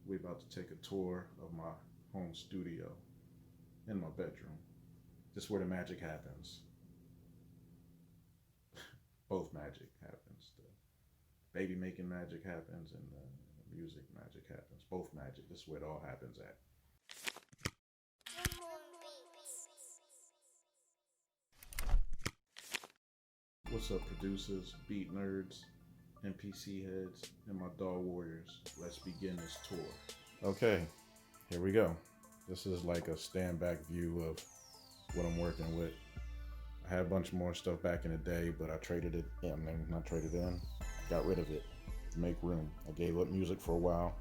we about to take a tour of my home studio in my bedroom. Just where the magic happens. Both magic happens. The baby making magic happens and the music magic happens. Both magic. This is where it all happens at. What's up, producers, beat nerds, NPC heads, and my dog warriors? Let's begin this tour. Okay, here we go. This is like a stand back view of what I'm working with. I had a bunch more stuff back in the day, but I traded it in. I mean, not traded in, got rid of it to make room. I gave up music for a while,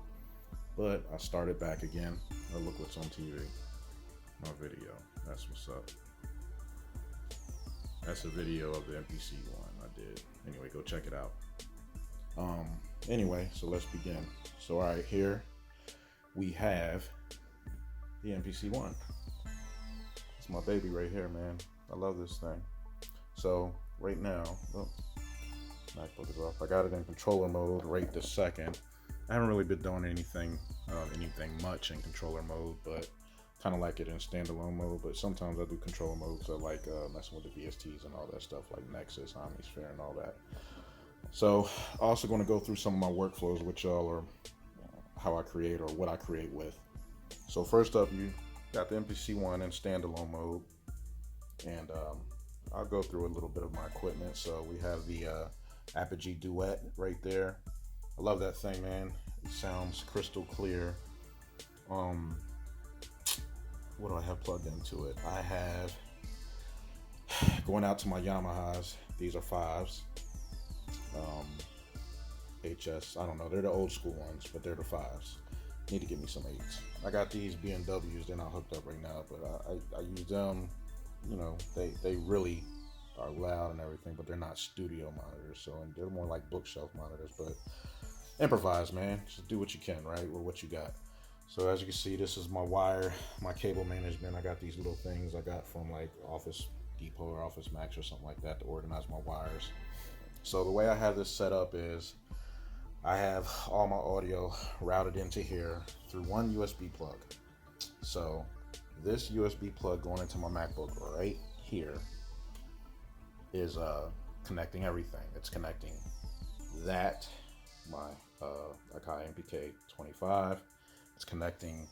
but I started back again. Oh, look what's on TV. My video. That's what's up. That's a video of the NPC one I did. Anyway, go check it out. Anyway, so let's begin. So all right, here we have the NPC one. It's my baby right here, man. I love this thing. So right now, MacBook is off. I got it in controller mode right this second. I haven't really been doing anything much in controller mode, but kind of like it in standalone mode. But sometimes I do controller mode because I like messing with the VSTs and all that stuff, like Nexus, Omnisphere, and all that. So also going to go through some of my workflows with y'all, or how I create or what I create with. So first up, you got the NPC one in standalone mode, and I'll go through a little bit of my equipment. So we have the Apogee Duet right there. I love that thing, man. It sounds crystal clear. What do I have plugged into it? I have, going out to my Yamahas, these are 5s. HS, I don't know, they're the old school ones, but they're the 5s. Need to get me some 8s. I got these BMWs, they're not hooked up right now, but I use them. You know, they really are loud and everything, but they're not studio monitors, so, and they're more like bookshelf monitors. But improvise, man. Just do what you can, right, with what you got. So as you can see, this is my wire, my cable management. I got these little things I got from like Office Depot or Office Max or something like that to organize my wires. So the way I have this set up is I have all my audio routed into here through one USB plug. So this USB plug going into my MacBook right here is connecting everything. It's connecting that, my Akai MPK 25. It's connecting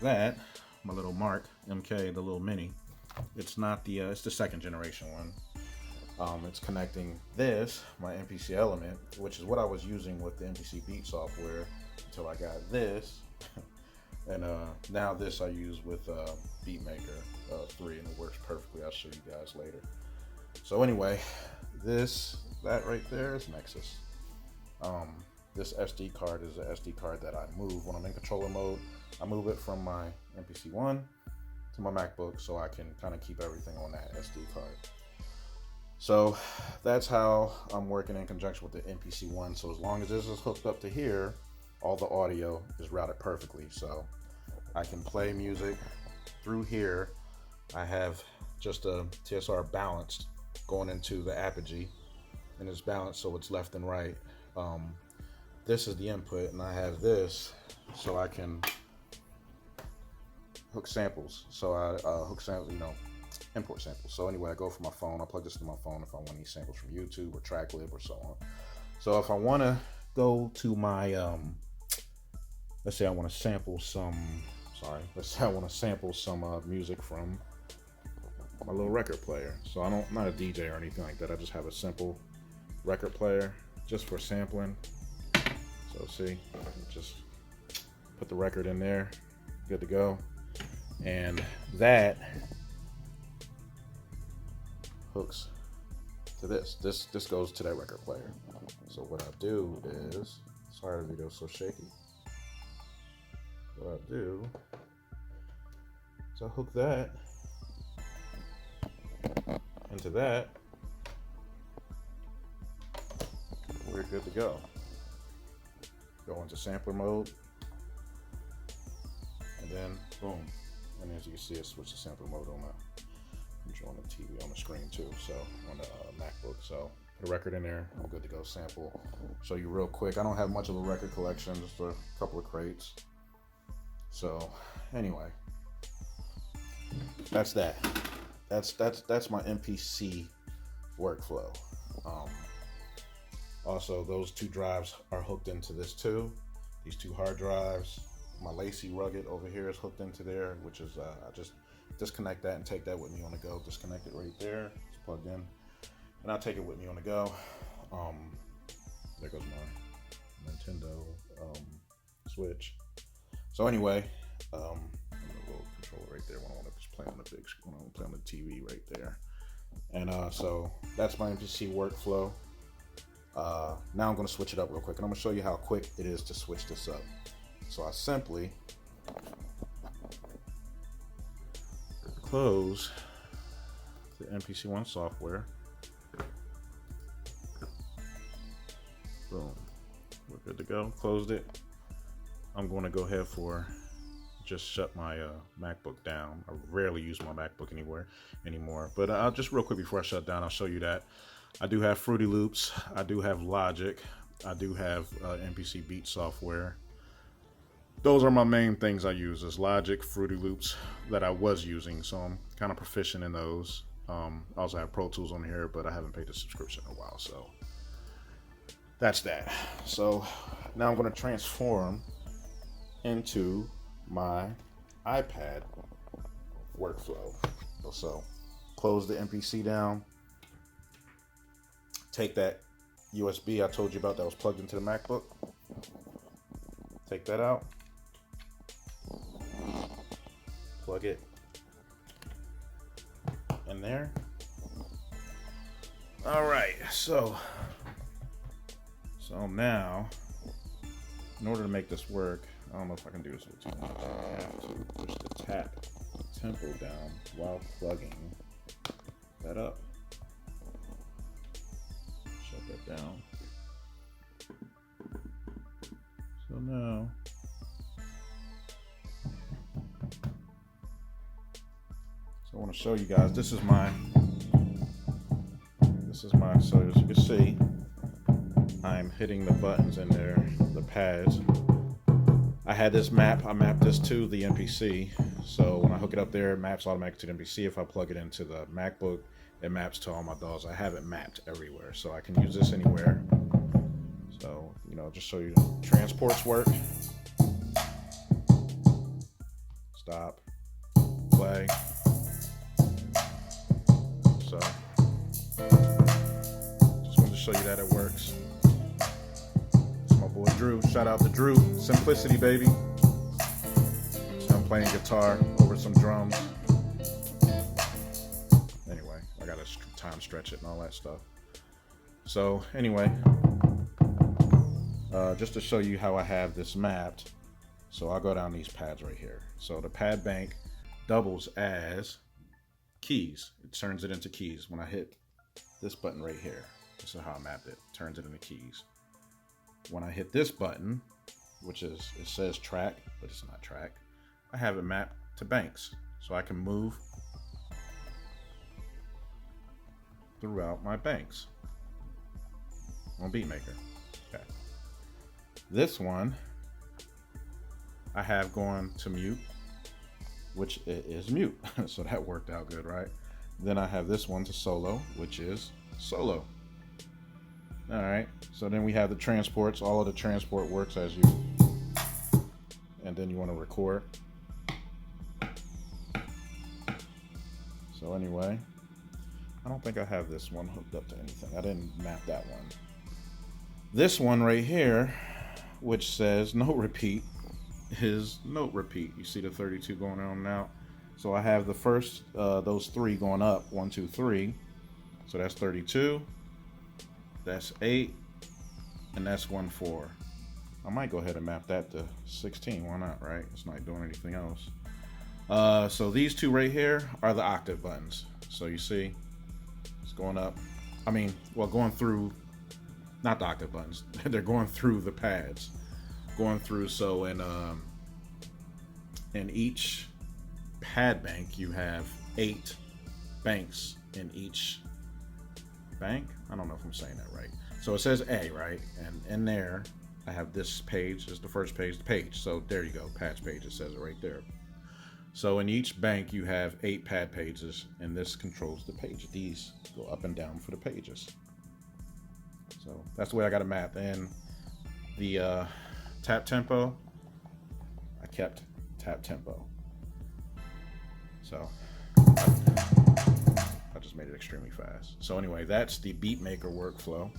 that, my little Mark MK, the little mini. It's not the, it's the second generation one. It's connecting this, my MPC Element, which is what I was using with the MPC Beat software until I got this. And now this I use with Beatmaker 3, and it works perfectly. I'll show you guys later. So anyway, that right there is Nexus. This SD card is an SD card that I move when I'm in controller mode. I move it from my MPC one to my MacBook so I can kind of keep everything on that SD card. So that's how I'm working in conjunction with the NPC one. So as long as this is hooked up to here, all the audio is routed perfectly. So I can play music through here. I have just a TSR balanced going into the Apogee, and it's balanced so it's left and right. This is the input, and I have this so I can hook samples. So I hook samples, import samples. So anyway, I go for my phone. I plug this to my phone if I want any samples from YouTube or TrackLib or so on. So if I want to go to my, let's say I want to sample some, music from my little record player. So I'm not a DJ or anything like that. I just have a simple record player just for sampling. So see, just put the record in there, good to go. And that hooks to this. This goes to that record player. So what I do is, sorry the video's so shaky. What I do is I hook that into that. We're good to go. Go into sampler mode, and then boom. And as you can see, it switched to sampler mode on the TV on the screen too. So on the MacBook. So put a record in there. I'm good to go. Sample. Show you real quick. I don't have much of a record collection, just a couple of crates. So anyway, that's that. That's my MPC workflow. Um, Also, those two drives are hooked into this too. These two hard drives. My Lacy Rugged over here is hooked into there, which is I just disconnect that and take that with me on the go. Disconnect it right there. It's plugged in, and I'll take it with me on the go. There goes my Nintendo Switch. So anyway, a little controller right there when I want to just play on the big screen, when I want to play on the TV right there. And so that's my MPC workflow. Now I'm going to switch it up real quick, and I'm going to show you how quick it is to switch this up. So I simply close the MPC1 software. Boom. We're good to go. Closed it. I'm going to go ahead for just shut my MacBook down. I rarely use my MacBook anymore. But I'll just real quick before I shut down, I'll show you that. I do have Fruity Loops. I do have Logic. I do have MPC Beat software. Those are my main things I use, is Logic, Fruity Loops that I was using. So I'm kind of proficient in those. I also have Pro Tools on here, but I haven't paid the subscription in a while. So that's that. So now I'm going to transform into my iPad workflow. So close the MPC down. Take that USB I told you about that was plugged into the MacBook. Take that out. Plug it in there. All right, so now, in order to make this work, I don't know if I can do this with too much. I have to push the tap tempo down while plugging that up. Shut that down. So now, I want to show you guys, this is my, so as you can see, I'm hitting the buttons in there, the pads. I had this map, I mapped this to the MPC, so when I hook it up there, it maps automatically to the MPC. If I plug it into the MacBook, it maps to all my DAWs. I have it mapped everywhere, so I can use this anywhere. So, just show you transports work. Stop, play. So, just wanted to show you that it works. It's my boy Drew. Shout out to Drew. Simplicity, baby. So I'm playing guitar over some drums. Anyway, I gotta time stretch it and all that stuff. So anyway, just to show you how I have this mapped. So I'll go down these pads right here. So the pad bank doubles as keys. It turns it into keys. When I hit this button right here, this is how I mapped it. Turns it into keys. When I hit this button, which is, it says track, but it's not track, I have it mapped to banks. So I can move throughout my banks on BeatMaker. Okay. This one I have going to mute, which it is mute. So that worked out good, right? Then I have this one to solo, which is solo. All right, so then we have the transports. All of the transport works as you, and then you want to record. So anyway, I don't think I have this one hooked up to anything. I didn't map that one. This one right here, which says note repeat, is note repeat. You see the 32 going on now. So I have the first, those three going up, 1, 2, 3. So that's 32. That's 8, and that's 1, 4. I might go ahead and map that to 16. Why not, right? It's not doing anything else. So these two right here are the octave buttons. So you see, it's going up. I mean, well, going through, not the octave buttons. They're going through the pads. Going through, so in each pad bank, you have 8 banks in each bank. I don't know if I'm saying that right. So it says A, right? And in there, I have this page. This is the first page, the page. So there you go, patch page. It says it right there. So in each bank, you have 8 pad pages, and this controls the page. These go up and down for the pages. So that's the way I got it mapped. And the tap tempo, I kept tap tempo. So I just made it extremely fast. So anyway, that's the beat maker workflow.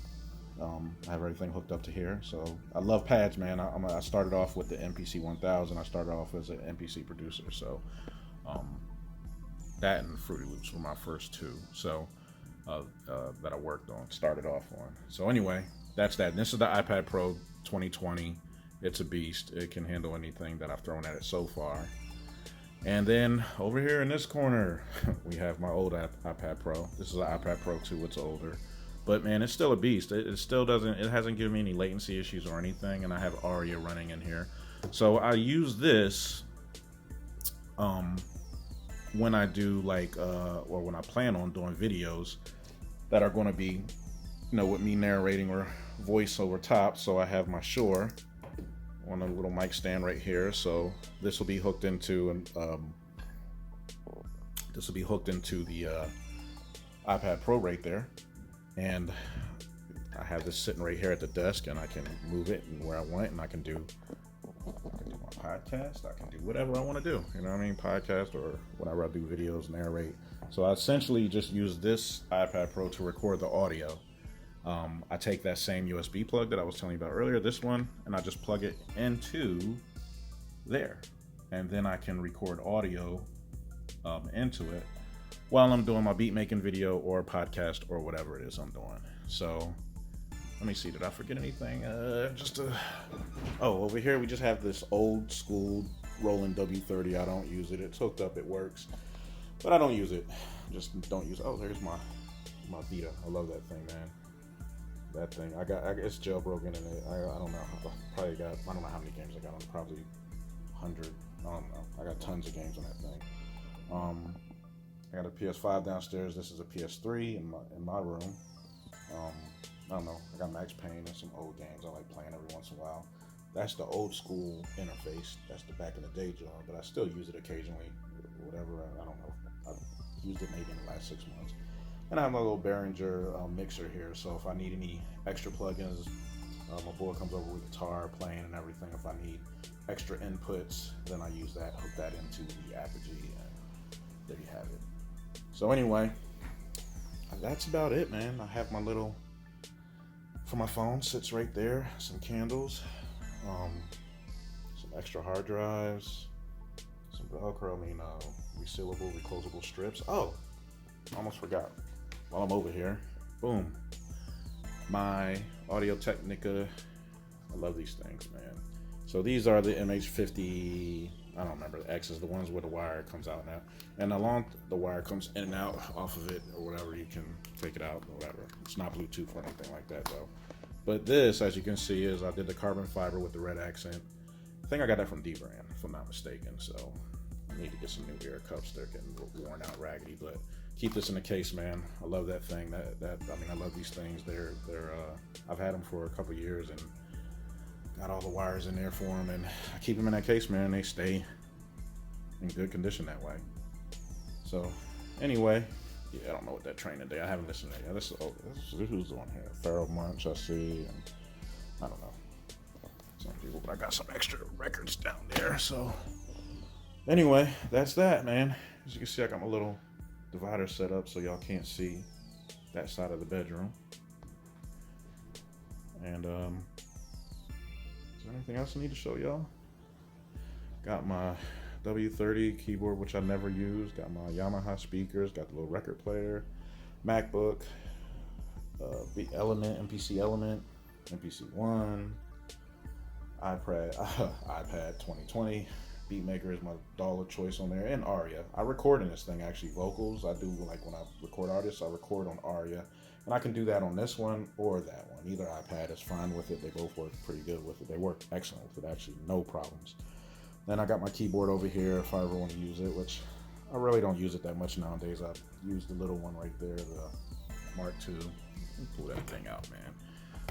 I have everything hooked up to here. So I love pads, man. I started off with the MPC 1000. I started off as an MPC producer. So that and Fruity Loops were my first two. So that I worked on, started off on. So anyway, that's that. And this is the iPad Pro 2020. It's a beast. It can handle anything that I've thrown at it so far. And then over here in this corner, we have my old iPad Pro. This is an iPad Pro 2. It's older. But man, it's still a beast. It still doesn't, it hasn't given me any latency issues or anything. And I have Aria running in here. So I use this when I do or when I plan on doing videos that are going to be, with me narrating or voice over top. So I have my Shure on a little mic stand right here. So this will be hooked into the iPad Pro right there. And I have this sitting right here at the desk, and I can move it and where I want it, and I can do my podcast. I can do whatever I want to do. You know what I mean? Podcast or whenever I do videos, narrate. So I essentially just use this iPad Pro to record the audio. I take that same USB plug that I was telling you about earlier, this one, and I just plug it into there. And then I can record audio into it while I'm doing my beat making video or podcast or whatever it is I'm doing. So let me see, did I forget anything? Over here we just have this old school Roland W30. I don't use it. It's hooked up, it works, but I don't use it. Just don't use it. Oh, there's my Vita. I love that thing, man. That thing, it's jailbroken, and I don't know. I don't know how many games I got on it. Probably 100. I don't know. I got tons of games on that thing. I got a PS5 downstairs. This is a PS3 in my room. I don't know. I got Max Payne and some old games I like playing every once in a while. That's the old school interface. That's the back in the day John, but I still use it occasionally. Whatever. I don't know. I've used it maybe in the last 6 months. And I have my little Behringer mixer here. So if I need any extra plugins, my boy comes over with guitar playing and everything. If I need extra inputs, then I use that, hook that into the Apogee, and there you have it. So anyway, that's about it, man. I have my little, for my phone, sits right there. Some candles, some extra hard drives, some Velcro, resealable, reclosable strips. Oh, almost forgot. While I'm over here, boom, my Audio Technica. I love these things, man. So these are the MH50. I don't remember the X's, the ones where the wire comes out now, and along the wire comes in and out off of it or whatever. You can take it out or whatever. It's not Bluetooth or anything like that though. But this, as you can see, is I did the carbon fiber with the red accent. I think I got that from D-Brand, if I'm not mistaken. So I need to get some new ear cups. They're getting worn out, raggedy, but keep this in the case, man. I love that thing. I love these things. I've had them for a couple years and got all the wires in there for them, and I keep them in that case, man. They stay in good condition that way. So anyway, I don't know what that train today. I haven't listened to it. This is who's on here. Pharaoh Munch, I see, and I don't know some people, but I got some extra records down there. So anyway, that's that, man. As you can see, I got my little divider set up so y'all can't see that side of the bedroom. And is there anything else I need to show y'all? Got my W30 keyboard, which I never used. Got my Yamaha speakers. Got the little record player. MacBook. Element, MPC Element. MPC One. iPad 2020. Beatmaker is my dollar choice on there. And Aria. I record in this thing, actually, vocals. I do, like, when I record artists, I record on Aria. And I can do that on this one or that one. Either iPad is fine with it. They both work pretty good with it. They work excellent with it, actually. No problems. Then I got my keyboard over here if I ever want to use it, which I really don't use it that much nowadays. I use the little one right there, the Mark II. Pull that thing out, man.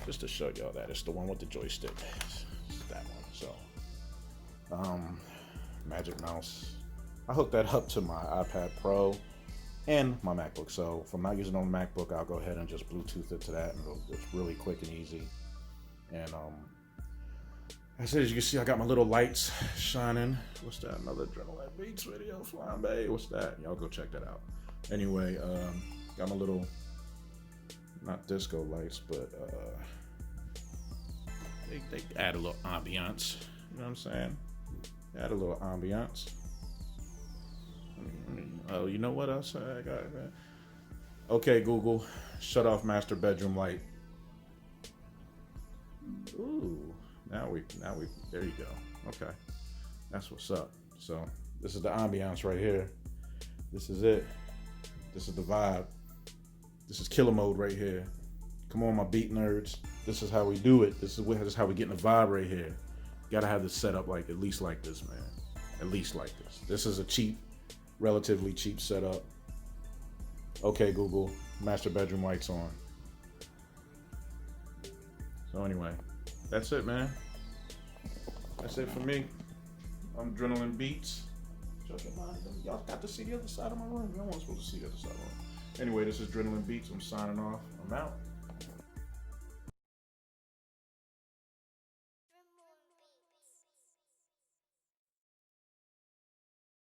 just to show y'all that it's the one with the joystick. It's that one. So, Magic Mouse. I hooked that up to my iPad Pro and my MacBook. So if I'm not using it on the MacBook, I'll go ahead and just Bluetooth it to that, and it's really quick and easy. And as you can see, I got my little lights shining. What's that? Another Adrenaline Beats video, Flambe. What's that? Y'all go check that out. Anyway, got my little, not disco lights, but they add a little ambiance. You know what I'm saying? Add a little ambiance. Oh, you know what else I got? Okay, Google, shut off master bedroom light. Ooh, now we, there you go. Okay, that's what's up. So this is the ambiance right here. This is it. This is the vibe. This is killer mode right here. Come on, my beat nerds. This is how we do it. This is how we get in the vibe right here. Gotta have this set up like, at least like this, man. At least like this. This is a cheap, relatively cheap setup. Okay, Google, master bedroom lights on. So anyway, that's it, man. That's it for me. I'm Adrenaline Beats. Y'all got to see the other side of my room. Y'all weren't supposed to see the other side of my room. Anyway, this is Adrenaline Beats. I'm signing off. I'm out.